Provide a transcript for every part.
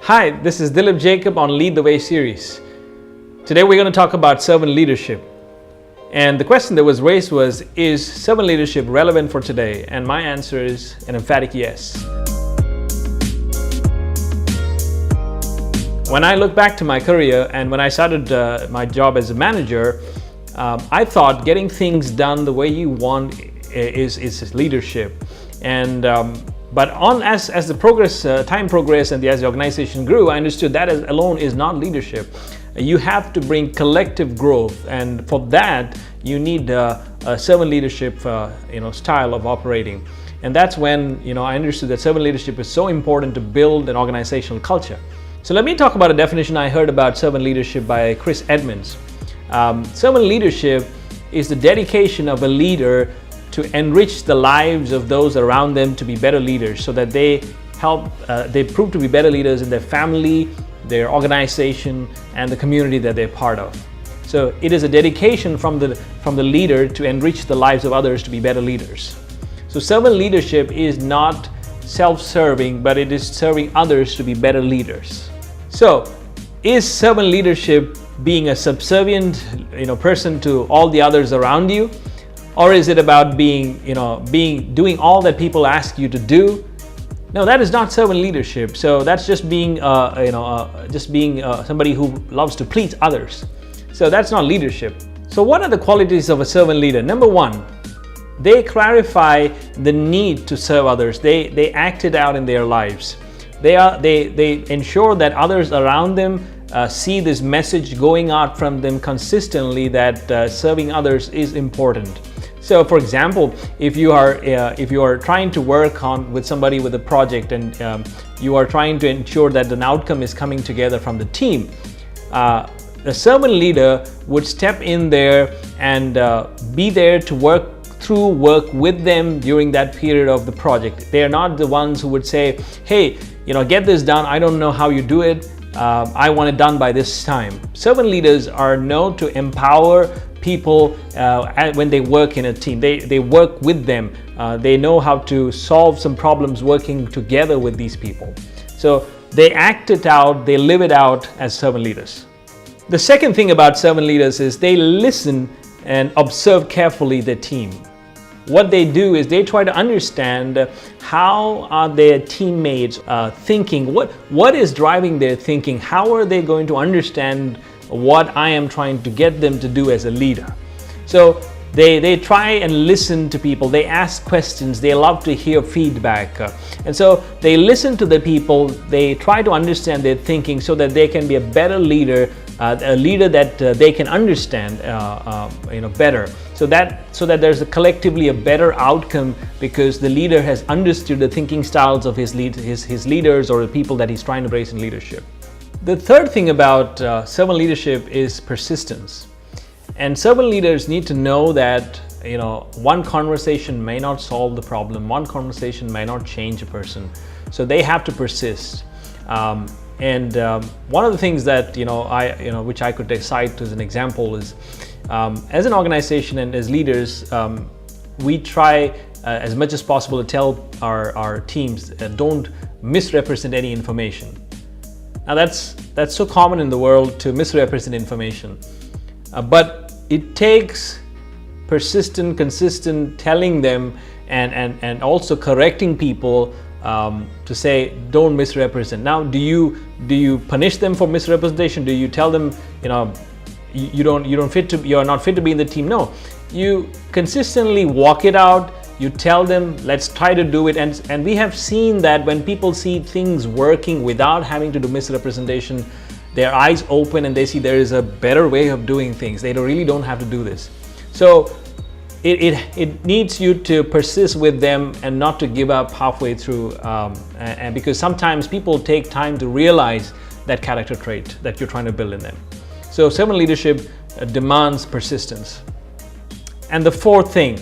Hi, this is Dilip Jacob on Lead the Way series. Today we're going to talk about servant leadership. And the question that was raised was, is servant leadership relevant for today? And my answer is an emphatic yes. When I look back to my career and when I started my job as a manager, I thought getting things done the way you want is leadership. And but as the time progressed and as the organization grew, I understood that alone is not leadership. You have to bring collective growth, and for that you need a servant leadership style of operating. And that's when I understood that servant leadership is so important to build an organizational culture. So let me talk about a definition I heard about servant leadership by Chris Edmonds. Servant leadership is the dedication of a leader to enrich the lives of those around them to be better leaders, so that they prove to be better leaders in their family, their organization, and the community that they're part of. So it is a dedication from the leader to enrich the lives of others to be better leaders. So servant leadership is not self-serving, but it is serving others to be better leaders. So is servant leadership being a subservient person to all the others around you? Or is it about doing all that people ask you to do? No, that is not servant leadership. So that's just being somebody who loves to please others. So that's not leadership. So what are the qualities of a servant leader? Number one, they clarify the need to serve others. They act it out in their lives. They ensure that others around them see this message going out from them consistently, that serving others is important. So, for example, if you are trying to work with somebody with a project, and you are trying to ensure that an outcome is coming together from the team, the servant leader would step in there and be there to work with them during that period of the project. They are not the ones who would say, hey, get this done. I don't know how you do it. I want it done by this time. Servant leaders are known to empower people when they work in a team. They work with them. They know how to solve some problems working together with these people. So they act it out, they live it out as servant leaders. The second thing about servant leaders is they listen and observe carefully their team. What they do is they try to understand how are their teammates thinking, what is driving their thinking, how are they going to understand what I am trying to get them to do as a leader. So they try and listen to people, they ask questions, they love to hear feedback. And so they listen to the people, they try to understand their thinking so that they can be a better leader, a leader that they can understand better. So that there's collectively a better outcome, because the leader has understood the thinking styles of his leaders or the people that he's trying to raise in leadership. The third thing about servant leadership is persistence. And servant leaders need to know that one conversation may not solve the problem, one conversation may not change a person. So they have to persist. And one of the things that which I could cite as an example is, as an organization and as leaders, we try as much as possible to tell our teams, don't misrepresent any information. Now that's so common in the world, to misrepresent information, but it takes persistent, consistent telling them and also correcting people to say, don't misrepresent. Now, do you punish them for misrepresentation? Do you tell them you are not fit to be in the team? No, you consistently walk it out. You tell them, let's try to do it. And we have seen that when people see things working without having to do misrepresentation, their eyes open and they see there is a better way of doing things. They really don't have to do this. So it needs you to persist with them and not to give up halfway through. And because sometimes people take time to realize that character trait that you're trying to build in them. So servant leadership demands persistence. And the fourth thing,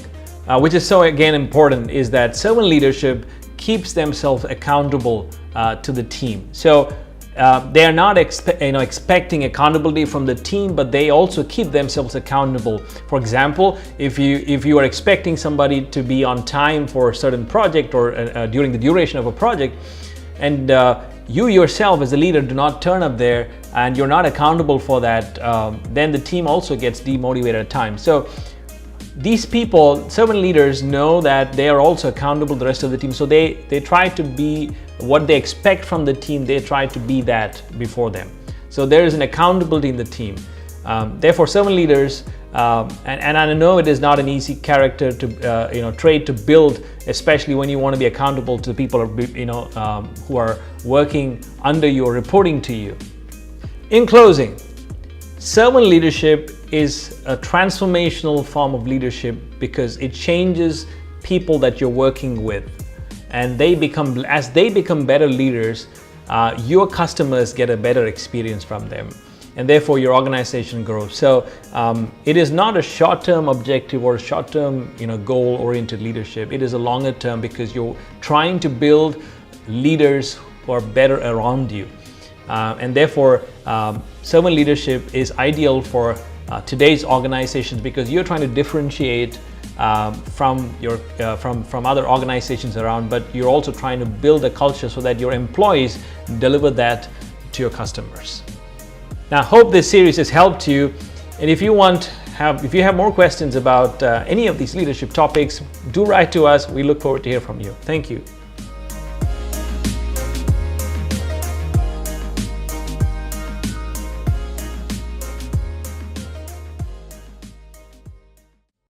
which is so again important, is that servant leadership keeps themselves accountable to the team. So they are not expecting accountability from the team, but they also keep themselves accountable. For example, if you are expecting somebody to be on time for a certain project or during the duration of a project, and you yourself as a leader do not turn up there and you're not accountable for that, then the team also gets demotivated at times. So these people, servant leaders, know that they are also accountable to the rest of the team. So they try to be what they expect from the team. They try to be that before them. So there is an accountability in the team. Therefore, servant leaders, and I know it is not an easy character to trait to build, especially when you want to be accountable to the people who are working under you or reporting to you. In closing, servant leadership is a transformational form of leadership because it changes people that you're working with, and as they become better leaders, your customers get a better experience from them, and therefore your organization grows. So it is not a short-term objective or a short-term goal-oriented leadership. It is a longer term because you're trying to build leaders who are better around you, and therefore servant leadership is ideal for today's organizations because you're trying to differentiate from other organizations around, but you're also trying to build a culture so that your employees deliver that to your customers. Now, I hope this series has helped you, and if you have more questions about any of these leadership topics, do write to us. We look forward to hear from you. Thank you.